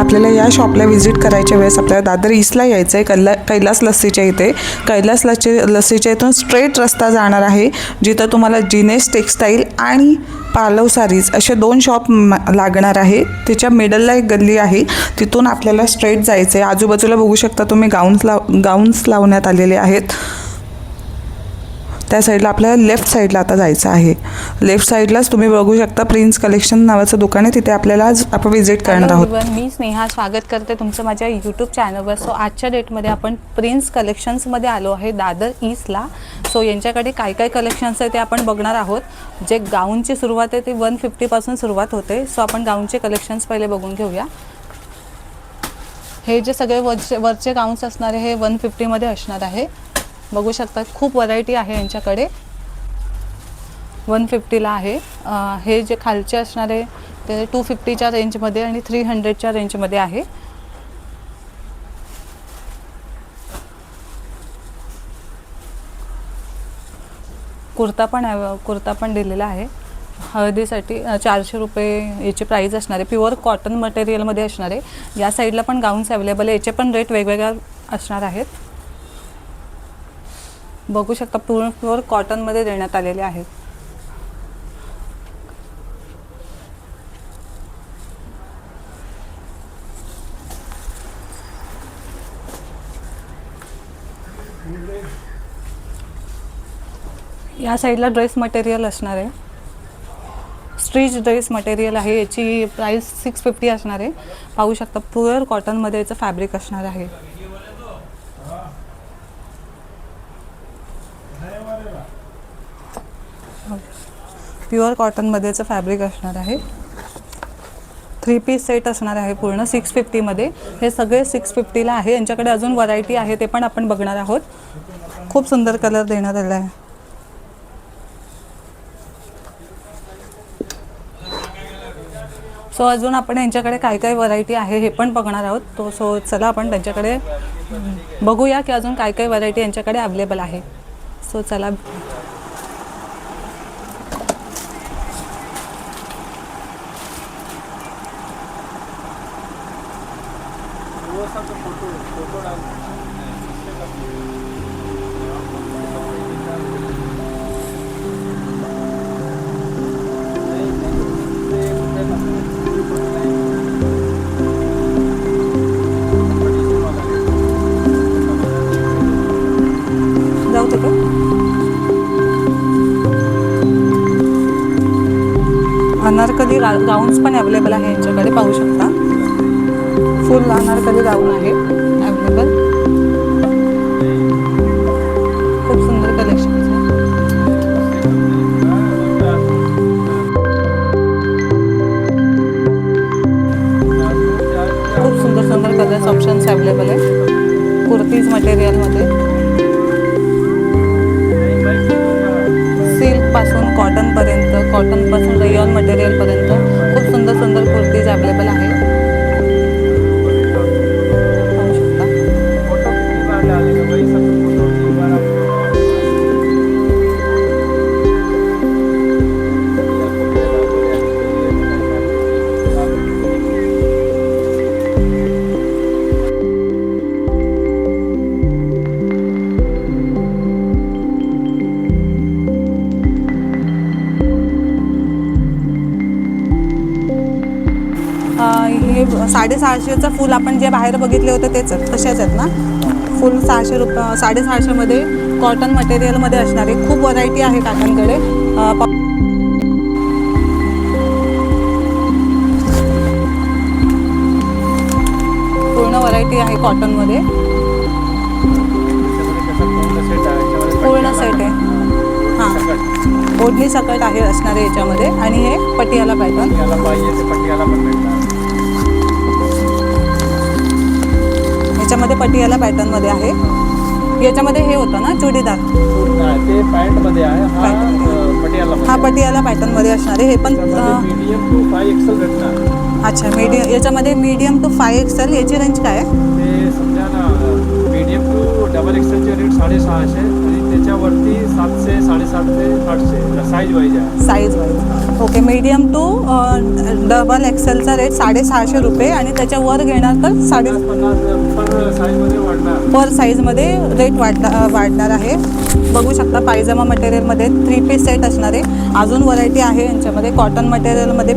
आपल्याला या शॉपला व्हिजिट करायच्या वेळेस आपल्याला दादर ईस्टला यायचं आहे. कैलास लस्सीच्या इथे. कैलास लस्सीच्या इथून स्ट्रेट रस्ता जाणार आहे, जिथं तुम्हाला जिनेश टेक्सटाईल आणि पालव सारीज असे 2 शॉप लागणार आहे. त्याच्या मिडलला एक गल्ली आहे, तिथून आपल्याला स्ट्रेट जायचं आहे. आजूबाजूला बघू शकता तुम्ही गाऊन्स लावण्यात आलेले आहेत. त्या साईडला आपल्याला लेफ्ट साईडला आता जायचं आहे. लेफ्ट साईडलाच तुम्ही बघू शकता प्रिन्स कलेक्शन नावाचं दुकान आहे, तिथे आपल्याला आज आपण व्हिजिट करणार आहोत. मी स्नेहा स्वागत करते तुमचं माझ्या यूट्यूब चॅनलवर. सो आजच्या डेटमध्ये आपण प्रिन्स कलेक्शन्समध्ये आलो आहे दादर ईस्टला. सो यांच्याकडे काय काय कलेक्शन्स आहे ते आपण बघणार आहोत. जे गाऊनची सुरुवात आहे ती 150 पासून सुरुवात होते. सो आपण गाऊनचे कलेक्शन्स पहिले बघून घेऊया. हे जे सगळे वरचे गाऊन्स असणार आहे हे 150 मध्ये असणार आहे. बघू शकता खूप व्हरायटी आहे यांच्याकडे. 150ला आहे. हे जे खालचे असणार आहे ते 250च्या रेंजमध्ये आणि 300च्या रेंजमध्ये आहे. कुर्ता पण दिलेला आहे. हळदीसाठी 400 रुपये याची प्राईस असणार आहे. प्युअर कॉटन मटेरियलमध्ये असणार आहे. या साईडला पण गाऊन्स अवेलेबल आहे. याचे पण रेट वेगवेगळ्या असणार आहेत. बघू शकता प्युअर कॉटनमध्ये देण्यात आलेले आहेत. या साईडला ड्रेस मटेरियल असणार आहे. स्ट्रीच ड्रेस मटेरियल आहे. याची प्राईस 650 असणार आहे. पाहू शकता प्युअर कॉटनमध्ये याचं फॅब्रिक असणार आहे. प्युअर कॉटनमध्येचं फॅब्रिक असणार आहे. 3 पीस सेट असणार आहे पूर्ण 650मध्ये. हे सगळे 650ला आहे. यांच्याकडे अजून व्हरायटी आहे ते पण आपण बघणार आहोत. खूप सुंदर कलर देण्यात आला आहे. सो अजून आपण यांच्याकडे काय काय व्हरायटी आहे हे पण बघणार आहोत. सो चला आपण त्यांच्याकडे बघूया की अजून काय काय व्हरायटी यांच्याकडे अवेलेबल आहे. सो चला. अनारकली गाऊन्स पण अवेलेबल आहे यांच्याकडे. पाहू शकता फुल अनारकली गाऊन आहे अवेलेबल. खूप सुंदर कलेक्शन आहे. खूप सुंदर सुंदर कलर्स ऑप्शन्स अवेलेबल आहे. कुर्तीज मटेरियलमध्ये पासून कॉटनपर्यंत, कॉटनपासून रेयॉन मटेरियलपर्यंत खूप सुंदर सुंदर कुर्तीज अवेलेबल आहे. पाहू शकता. हे 650चं फुल आपण जे बाहेर बघितले होते तेच तसेच आहेत ना. फुल 600 रुपये 650मध्ये कॉटन मटेरियलमध्ये असणारे खूप व्हरायटी आहे काकांकडे. पूर्ण व्हरायटी आहे कॉटनमध्ये. पूर्ण सेट आहे. हां ओढणी सकट आहे असणारे याच्यामध्ये. आणि हे पटियाला पॅटर्न. याच्यामध्ये पटियाला पॅटर्नमध्ये आहे. याच्यामध्ये हे होतं ना चुडीदार ते पॅन्टमध्ये आहे. हा पटियाला पॅटर्नमध्ये असणार आहे. हे पण मीडियम टू 5XL भेटणार. अच्छा मीडियम. याच्यामध्ये मीडियम टू 5XL याची रेंज काय आहे? ते समजा ना मीडियम टू XXL चे रेट 650 आणि त्याच्यावरती 700, 750 ते 800 साईज वाईज आहे. Size wise okay. Medium to double एक्सेलचा रेट 650 रुपये आणि त्याच्यावर घेणार तर 50 पर साईजमध्ये वाढणार. पर साईजमध्ये रेट वाढणार आहे. बघू शकता पायजमा मटेरियलमध्ये 3 पीस सेट असणार आहे. अजून व्हरायटी आहे यांच्यामध्ये. कॉटन मटेरियलमध्ये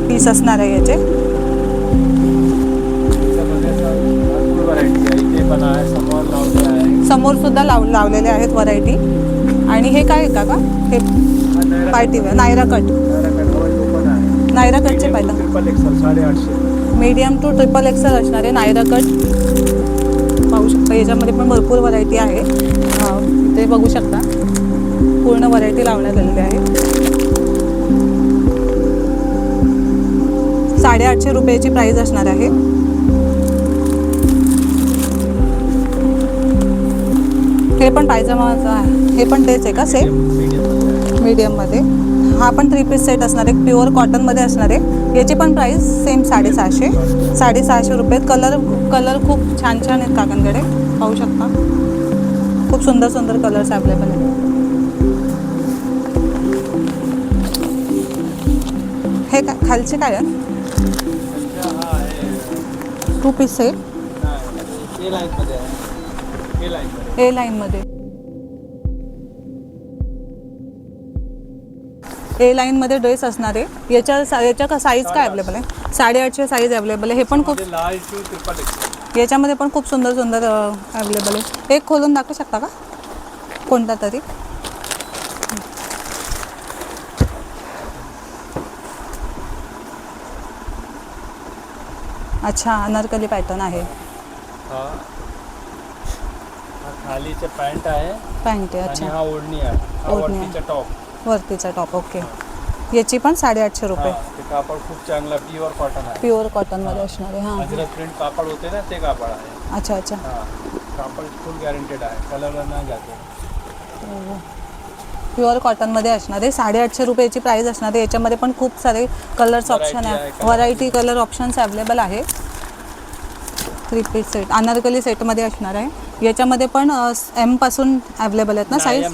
पीस असणार आहे याचे. त्याच्यामध्ये भरपूर व्हरायटी आहे. इथे पण आहे, समोर लावले आहे. समोर सुद्धा लावलेले आहेत व्हरायटी. आणि हे काय आहे का हे party wear Naira cut. Naira कटचे पाहिलं triple XL 850. Medium to triple XL असणार आहे नायरा कट. पाहू शकता याच्यामध्ये पण भरपूर व्हरायटी आहे. ते बघू शकता पूर्ण व्हरायटी लावण्यात आलेली आहे. 850 रुपयाची प्राईस असणार आहे. हे पण पायजमाचं आहे. हे पण तेच आहे का सेम मीडियममध्ये. हा पण 3 पीस सेट असणार आहे. प्युअर कॉटनमध्ये असणार आहे. याची पण प्राईस सेम 650 रुपये. कलर खूप छान छान आहेत काकांकडे. पाहू शकता खूप सुंदर सुंदर कलर्स अवेलेबल आहेत. हे काय खालचे काय आहे? 2 पीस सेट ए लाईनमध्ये आहे. ए लाईनमध्ये. ए लाईनमध्ये ड्रेस असणार आहे. याच्या का साईज काय अवेलेबल आहे? 850 साईज अवेलेबल आहे. हे पण खूप लार्ज टू ट्रिपल एक्सेल. याच्यामध्ये पण खूप सुंदर सुंदर अवेलेबल आहे. एक खोलून दाखवू शकता का कोणता तरी? अच्छा अनारकली पॅटर्न आहे. हा खालीचे पॅन्ट आहे पॅन्ट आहे. आणि अच्छा हा ओढणी आहे. हा ओढणी आहे. वरतीचा टॉप. वरतीचा टॉप ओके. याची पण 850 रुपये. ते कापड खूप चांगला प्युअर कॉटन आहे. प्युअर कॉटनमध्ये असणार आहे. हां अजरक प्रिंट कापड होते ना ते कापड आहे. अच्छा अच्छा. हा कापड फुल गॅरंटेड आहे. कलरला नाही जाते. प्युअर कॉटनमध्ये असणार आहे. 850 रुपयाची प्राईस असणार आहे. याच्यामध्ये पण खूप सारे कलर्स ऑप्शन आहे. व्हरायटी कलर ऑप्शन्स अवेलेबल आहे. 3 पीस सेट अनारकली सेटमध्ये असणार आहे. याच्यामध्ये पण M पासून अवेलेबल आहेत ना size?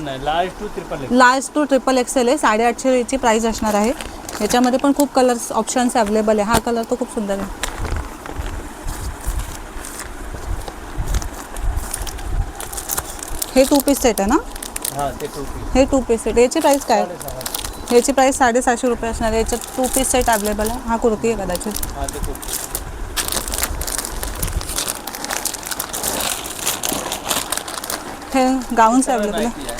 Large to triple XL आहे. 850 याची प्राईस असणार आहे. याच्यामध्ये पण खूप कलर्स ऑप्शन्स अवेलेबल आहे. हा कलर तो खूप सुंदर आहे. हे 2 पीस सेट आहे ना? हा ते 2 पीस. हे 2 पीस सेट. याची प्राईस काय? याची प्राईस 750 रुपये असणार आहे. याच्यात 2 पीस सेट अवेलेबल आहे. हा कुर्ती आहे कदाचित. हा ते 2 पीस. हे गाऊन्स अवेलेबल आहे.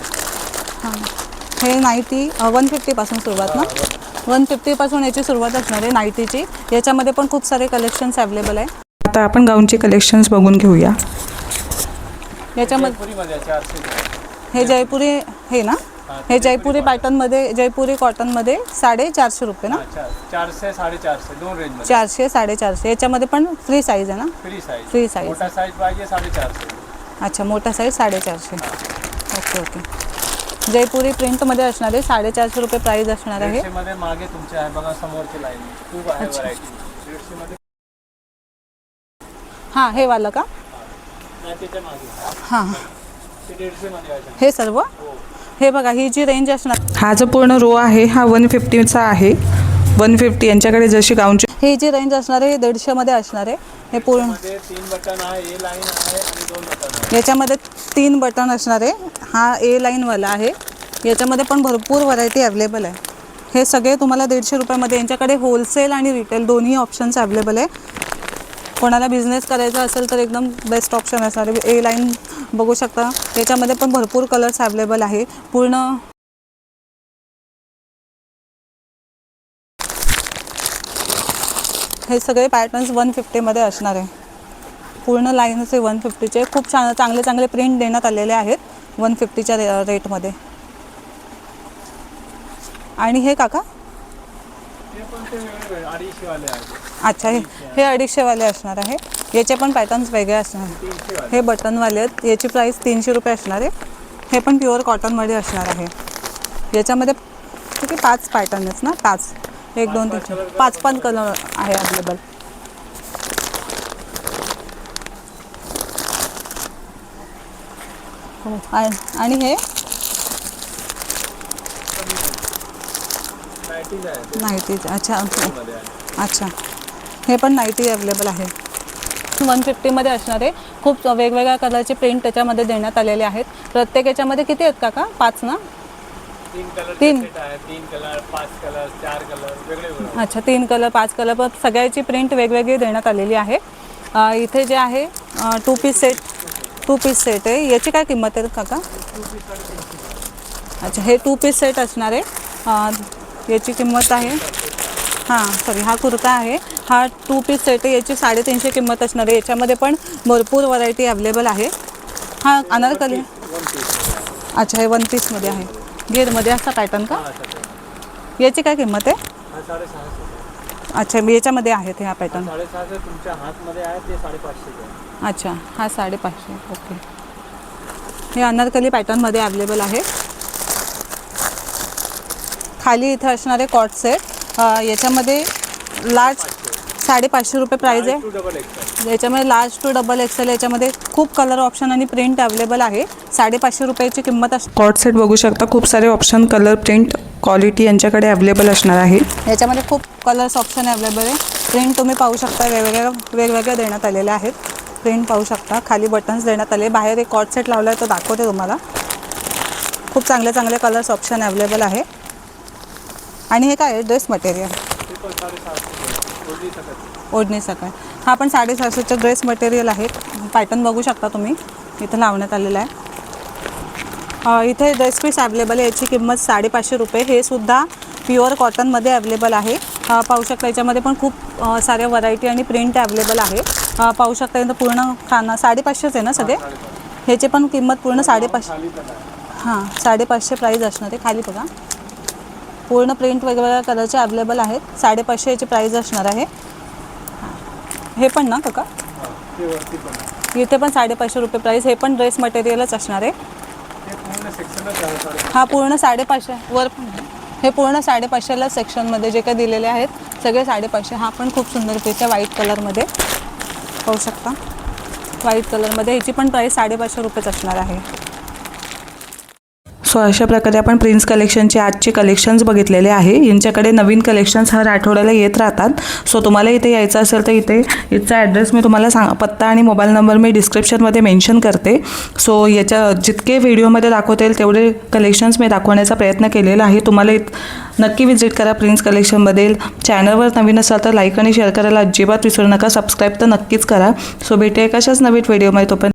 हां हे नाईटी 150 पासून सुरुवात ना? 150 पासून याची सुरुवात असणार आहे नाईटीची. याच्यामध्ये पण खूप सारे कलेक्शन्स अवेलेबल आहे. आता आपण गाऊनचे कलेक्शन्स बघून घेऊया. याच्यामध्ये पुरीमध्ये 400. हे जयपुरी हे ना? हे जयपुरी पॅटर्नमध्ये जयपुरी कॉटनमध्ये 450 रुपये ना? 400 450 दोन रेंज मध्ये. 400 450. याच्यामध्ये पण फ्री साईज आहे ना? Free size. Free size. मोठा साईज पाहिजे 450. अच्छा मोठा साईज 450. Okay okay. जयपुरी प्रिंटमध्ये असणार आहे. 450 रुपये प्राईस असणार आहे. 150 मध्ये मागे तुमचे आहे बघा समोरची लाईन खूप आहे व्हरायटी. 150 मध्ये हां हे वालं का? नाही त्याच्या मागे हां ते 150 मध्ये आहे. हे सर्व हे बघा ही जी रेंज असणार. हा जो पूर्ण रो आहे हा 150चा आहे. 150 यांच्याकडे जशी गाऊनची ही जी रेंज असणार आहे 150मध्ये असणार आहे. हे पूर्ण मध्ये 3 बटन आहे. ए लाईन आहे आणि 2 बटन आहे. याच्यामध्ये 3 बटन असणार आहे. हा ए लाईनवाला आहे. याच्यामध्ये पण भरपूर व्हरायटी अवेलेबल आहे. हे सगळे तुम्हाला 150 रुपयामध्ये. यांच्याकडे होलसेल आणि रिटेल दोन्ही ऑप्शन्स अवेलेबल आहे. कोणाला बिझनेस करायचा असेल तर एकदम बेस्ट ऑप्शन असणार आहे. ए लाईन बघू शकता. याच्यामध्ये पण भरपूर कलर्स अवेलेबल आहे. पूर्ण हे सगळे पॅटर्न्स 150मध्ये असणार आहे. पूर्ण लाईनच आहे 150चे. खूप चांगले चांगले प्रिंट देण्यात आलेले आहेत 150च्या रेटमध्ये. आणि हे काका? ते पण ते 250 वाले आहे. अच्छा हे 250 वाले असणार आहे. याचे पण पॅटर्न्स वेगळे असणार आहे. 300 वाले. हे बटनवाले आहेत. याची प्राईस 300 रुपये असणार आहे. हे पण प्युअर कॉटनमध्ये असणार आहे. याच्यामध्ये किती 5 पॅटर्न आहेत ना? 5 1 2 3 5 पण कलर आहे अवेलेबल. आणि हे नाईटीज आहे नाईटीज. अच्छा मध्ये आहे. अच्छा, हे पण नाईटी अवेलेबल आहे. 150मध्ये असणारे खूप वेगवेगळ्या कलरचे प्रिंट त्याच्यामध्ये देण्यात आलेले आहेत. प्रत्येक याच्यामध्ये किती आहेत काका? 5 ना? 3 कलर तीन. सेट आहे. 3 कलर, 5 कलर, 4 कलर वेगळे वेगळे. अच्छा, 3 कलर 5 कलर पण सगळ्याची प्रिंट वेगवेगळी देण्यात आलेली आहे. इथे जे आहे 2 पीस सेट आहे. याची काय किंमत आहे काका? अच्छा, हे 2 पीस सेट असणार आहे. याची किंमत आहे, हां सॉरी, हा कुर्ता आहे. हा 2 पीस सेट आहे. याची 350 किंमत असणार आहे. याच्यामध्ये पण भरपूर व्हरायटी अवेलेबल आहे. हा अनारकली. अच्छा, हे 1 पीसमध्ये आहे. घेरमध्ये असा पॅटर्न का? याची काय किंमत आहे? हा 650. अच्छा, मी याच्यामध्ये आहेत हा पॅटर्न. 650 तुमच्या हातमध्ये आहे ते 550 आहे. अच्छा, हा 550. ओके, हे अनारकली पॅटर्नमध्ये अवेलेबल आहे. खाली इथे असणारे कॉट सेट, याच्यामध्ये लार्ज 550 रुपये प्राईज आहे. 2 डबल एक्सेल. याच्यामध्ये लार्ज टू डबल एक्सेल, याच्यामध्ये खूप कलर ऑप्शन आणि प्रिंट अवेलेबल आहे. 550 रुपयाची किंमत असते. कॉट सेट बघू शकता, खूप सारे ऑप्शन, कलर, प्रिंट, क्वालिटी यांच्याकडे अवेलेबल असणार आहे. याच्यामध्ये खूप कलर्स ऑप्शन अवेलेबल आहे. प्रिंट तुम्ही पाहू शकता, वेगवेगळ्या देण्यात आलेल्या आहेत. प्रिंट पाहू शकता, खाली बटन्स देण्यात आले. बाहेर एक कॉट सेट लावला आहे, तो दाखवते तुम्हाला. खूप चांगले कलर्स ऑप्शन अवेलेबल आहे. आणि हे काय आहे? ड्रेस मटेरियल, ते पण 750 ओढणी सकट. ओढणी सकाळ. हा पण 750चं ड्रेस मटेरियल आहे. पॅटर्न बघू शकता तुम्ही, इथं लावण्यात आलेला आहे. इथे ड्रेस पीस अवेलेबल आहे. याची किंमत 550 रुपये. हे सुद्धा प्युअर कॉटनमध्ये अवेलेबल आहे. पाहू शकता, याच्यामध्ये पण खूप साऱ्या व्हरायटी आणि प्रिंट अवेलेबल आहे. पाहू शकता, इथं पूर्ण खाना 550 आहे ना सगळे. ह्याची पण किंमत पूर्ण 550. खाली पण आहे. हां, 550 प्राईज असणार आहे. खाली बघा, पूर्ण प्रिंट वेगवेगळ्या कलरचे अवेलेबल आहेत. 550 याची प्राईज असणार आहे. हे पण ना काका? हा, ते वरती पण आहे. इथे पण 550 रुपये प्राईस. हे पण ड्रेस मटेरियलच असणार आहे. ते पूर्ण सेक्शनच आहे 550. हा पूर्ण 550 वर पण आहे. हे पूर्ण 550ला सेक्शनमध्ये जे काही दिलेले आहेत सगळे 550. हा पण खूप सुंदर पीस आहे व्हाईट कलरमध्ये, पाहू शकता. व्हाईट कलरमध्ये ह्याची पण प्राईस 550 रुपयेच असणार आहे. सो अशा प्रकारे आपण प्रिन्स कलेक्शनचे आजचे कलेक्शन्स बघितलेले आहे. यांच्याकडे नवीन कलेक्शन्स हर आठवड्याला येत राहतात. सो तुम्हाला इथे यायचं असेल तर इथचा ॲड्रेस मी तुम्हाला पत्ता आणि मोबाईल नंबर मी डिस्क्रिप्शनमध्ये मेन्शन करते. सो याच्या जितके व्हिडिओमध्ये दाखवता येईल तेवढे कलेक्शन्स मी दाखवण्याचा प्रयत्न केलेला आहे. तुम्हाला नक्की विजिट करा प्रिन्स कलेक्शनमध्ये. चॅनलवर नवीन असाल तर लाईक आणि शेअर करायला अजिबात विसरू नका. सबस्क्राईब तर नक्कीच करा. सो भेटूया कशाच नवीन व्हिडिओमध्ये. तोपर्यंत